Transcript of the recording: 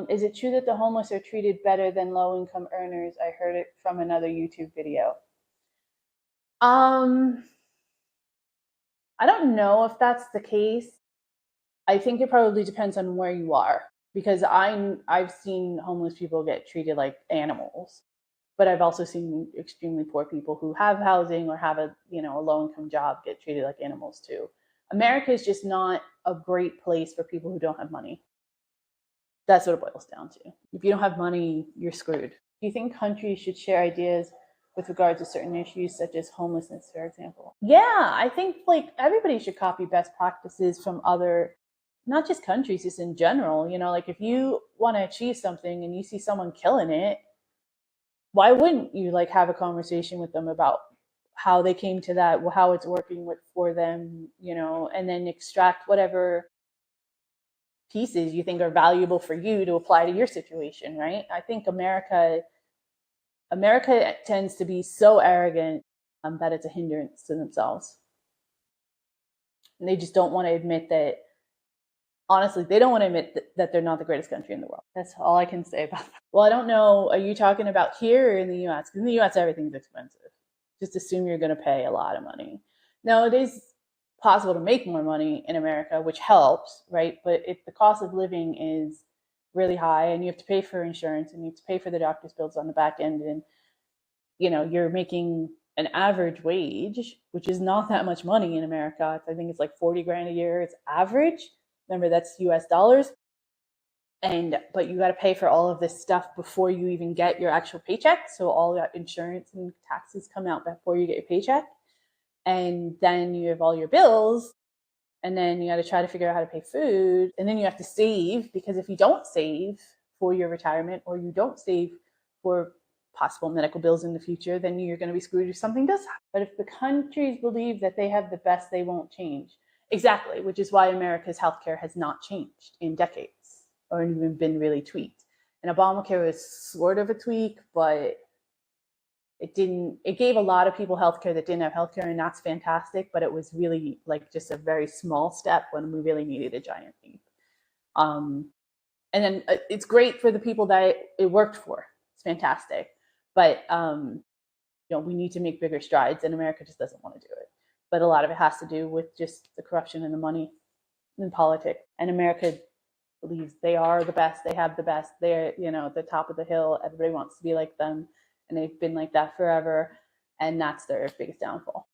Is it true that the homeless are treated better than low-income earners? I heard it from another YouTube video. Um, I don't know if that's the case. I think it probably depends on where you are because I've seen homeless people get treated like animals, but I've also seen extremely poor people who have housing or have a low income job get treated like animals too. America is just not a great place for people who don't have money. That's what it boils down to. If you don't have money, you're screwed. Do you think countries should share ideas with regard to certain issues such as homelessness, for example? Yeah, I think like everybody should copy best practices from other, not just countries, just in general. Like if you want to achieve something and you see someone killing it, why wouldn't you like have a conversation with them about how they came to that, how it's working for them, and then extract whatever pieces you think are valuable for you to apply to your situation, right? I think America tends to be so arrogant that it's a hindrance to themselves. And they just don't want to admit that, honestly, they don't want to admit that they're not the greatest country in the world. That's all I can say about that. Well, I don't know. Are you talking about here or in the US? Because in the US, everything's expensive. Just assume you're going to pay a lot of money. Now, it is possible to make more money in America, which helps, right? But if the cost of living is really high and you have to pay for insurance and you have to pay for the doctor's bills on the back end, and you're making an average wage, which is not that much money in America. I think it's like 40 grand a year. It's average. Remember, that's US dollars. But you got to pay for all of this stuff before you even get your actual paycheck. So all that insurance and taxes come out before you get your paycheck. And then you have all your bills. And then you got to try to figure out how to pay food. And then you have to save, because if you don't save for your retirement or you don't save for possible medical bills in the future, then you're going to be screwed if something does happen. But if the countries believe that they have the best, they won't change. Exactly, which is why America's healthcare has not changed in decades or even been really tweaked. And Obamacare was sort of a tweak, but it gave a lot of people healthcare that didn't have healthcare, and that's fantastic, but it was really like just a very small step when we really needed a giant leap. And then it's great for the people that it worked for. It's fantastic. But we need to make bigger strides, and America just doesn't want to do it. But a lot of it has to do with just the corruption and the money in politics. And America believes they are the best. They have the best. They're at the top of the hill. Everybody wants to be like them, and they've been like that forever. And that's their biggest downfall.